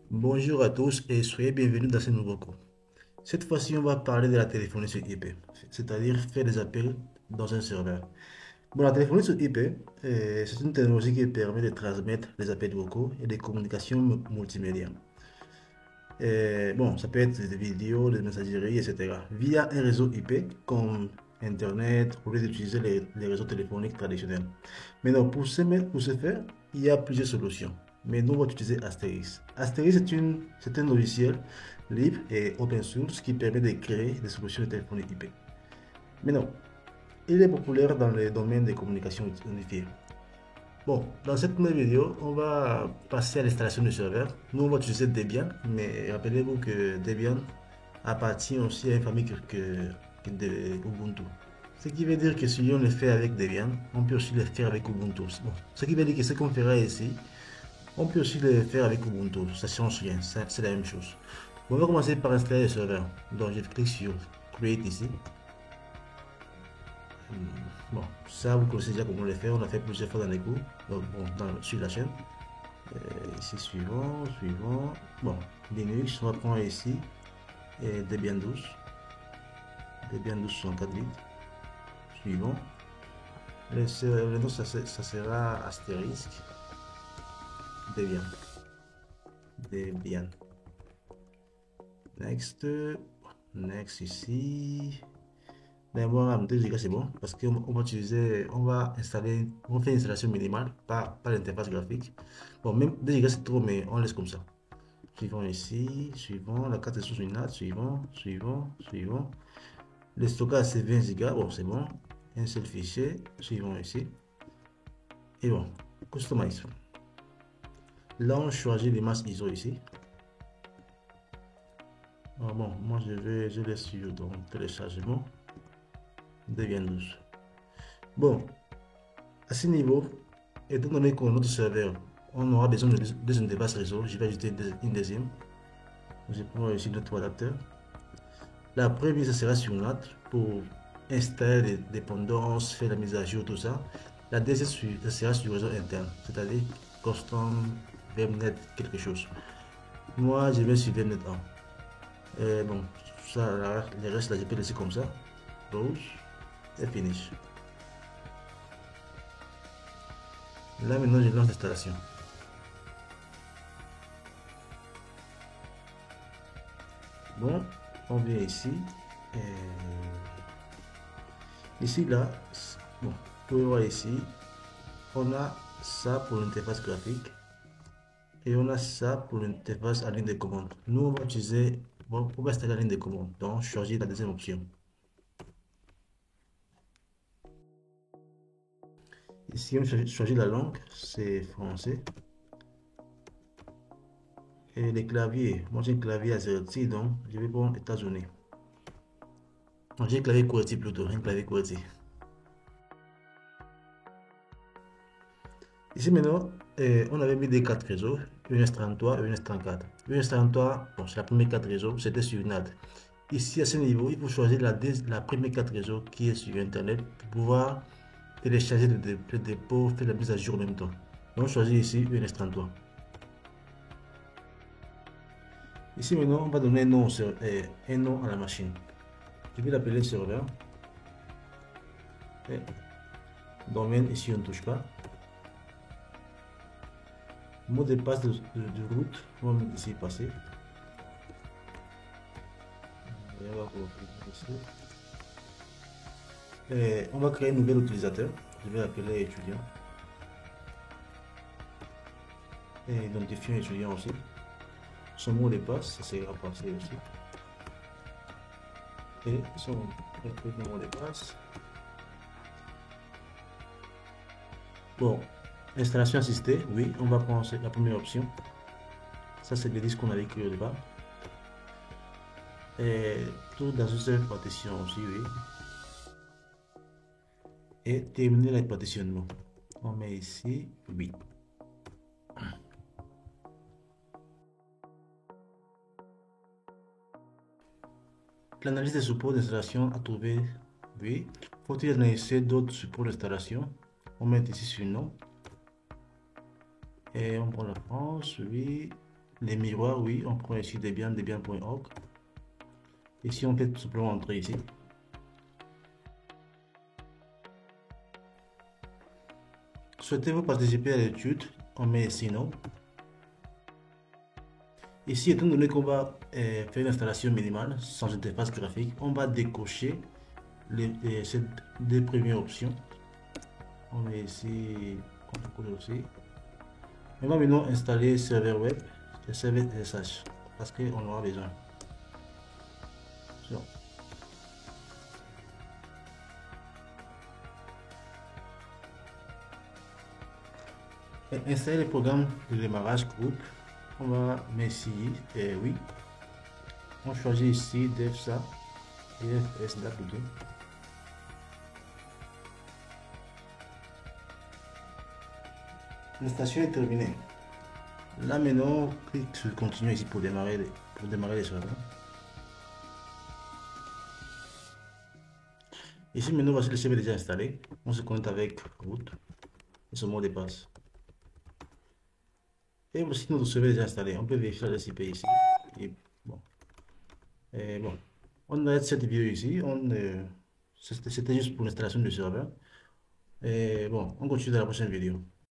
Bonjour à tous et soyez bienvenus dans ce nouveau cours. Cette fois-ci, on va parler de la téléphonie sur IP, c'est-à-dire faire des appels dans un serveur. Bon, la téléphonie sur IP, c'est une technologie qui permet de transmettre des appels vocaux et des communications multimédia. Bon, ça peut être des vidéos, des messageries, etc. Via un réseau IP comme Internet, au lieu d'utiliser les réseaux téléphoniques traditionnels. Maintenant, pour ce faire, il y a plusieurs solutions. Mais nous, on va utiliser Asterix. Asterix, c'est un logiciel libre et open source qui permet de créer des solutions de téléphonie IP. Maintenant, il est populaire dans le domaine des communications unifiées. Bon, dans cette première vidéo, on va passer à l'installation du serveur. Nous, on va utiliser Debian, mais rappelez-vous que Debian appartient aussi à une famille que de Ubuntu. Ce qui veut dire que si on le fait avec Debian, on peut aussi le faire avec Ubuntu. Bon, ce qui veut dire que ce qu'on fera ici, on peut aussi le faire avec Ubuntu. Ça change rien, c'est la même chose. Bon, on va commencer par installer le serveur. Donc, je clique sur Create ici. Bon, ça, vous connaissez déjà comment le faire. On l'a fait plusieurs fois dans les cours. Donc, bon, sur la chaîne. Ici, suivant. Bon, Linux, on va prendre ici. Et Debian 12. Debian 12 64 bits. Suivant. Le nom, ça sera astérisque. Debian. Debian. Next. Next ici. Mais moi, 2 Go c'est bon parce qu'on va utiliser, on va installer, on fait une installation minimale, pas l'interface graphique. Bon, même 2 Go c'est trop, mais on laisse comme ça. Suivant ici, suivant, la carte est sous une NAT, suivant. Le stockage c'est 20 Go, bon c'est bon. Un seul fichier, suivant ici. Et bon, customize. Là on choisit les masses ISO ici. Ah bon, moi je laisse sur donc téléchargement. Debian 12. Bon, à ce niveau, étant donné qu'on a notre serveur, on aura besoin de deux interfaces réseau. Je vais ajouter une deuxième. Je prends ici notre adapteur. La première, ça sera sur NAT pour installer les dépendances, faire la mise à jour, tout ça. La deuxième, ça sera sur réseau interne, c'est-à-dire custom, VMnet, quelque chose. Moi, je vais sur VMnet 1. Bon, ça, le reste, là, je peux laisser comme ça. Close et finish. Là, maintenant, je lance l'installation. Bon, on vient ici. Et ici, là, bon, vous pouvez voir ici, on a ça pour l'interface graphique et on a ça pour l'interface à ligne de commande. Nous, on va utiliser, bon, on va installer la ligne de commande. Donc, choisir la deuxième option. Ici, on choisit la langue, c'est français. Et les claviers, moi j'ai un clavier AZERTY, donc je vais prendre États-Unis. J'ai un clavier QWERTY plutôt, un clavier QWERTY. Ici maintenant, on avait mis des cartes réseau, une S33 et une S34. Une S33, bon, c'est la première carte réseau, c'était sur NAT. Ici, à ce niveau, il faut choisir la première carte réseau qui est sur Internet pour pouvoir télécharger le dépôt, faire la mise à jour en même temps. Donc, choisir ici une S33. Ici maintenant, on va donner un nom à la machine. Je vais l'appeler serveur. Et domaine, ici on ne touche pas. Mot de passe de route, on va ici passer. Et on va créer un nouvel utilisateur. Je vais l'appeler étudiant. Et identifier un étudiant aussi. Son mot de passe, ça sera passé aussi. Et son mot de passe. Bon, installation assistée, oui, on va prendre la première option. Ça, c'est le disque qu'on avait créé au départ. Et tout dans une seule partition aussi, oui. Et terminer le partitionnement. On met ici, oui. L'analyse des supports d'installation à trouver, oui. Faut-il analyser d'autres supports d'installation? On met ici sur non. Et on prend la France, oui. Les miroirs, oui, on prend ici Debian, debian.org. Ici, on peut tout simplement entrer ici. Souhaitez-vous participer à l'étude? On met ici non. Ici, étant donné qu'on va faire une installation minimale sans interface graphique, on va décocher ces deux premières options. On met ici, on colle aussi. On va maintenant installer serveur web et serveur SSH parce qu'on aura besoin. So. Installer le programme de démarrage groupe. On va mettre ici, oui. On choisit ici DevSA et FSW. L'installation est terminée. Là maintenant, clique sur continue ici pour démarrer les serveurs. Ici maintenant, voici le serveur déjà installé. On se connecte avec root et son mot de passe. Et voici notre serveur déjà installé. On peut vérifier l'adresse IP ici. Et bon. On arrête cette vidéo ici. C'était juste pour l'installation du serveur. Et bon, on continue dans la prochaine vidéo.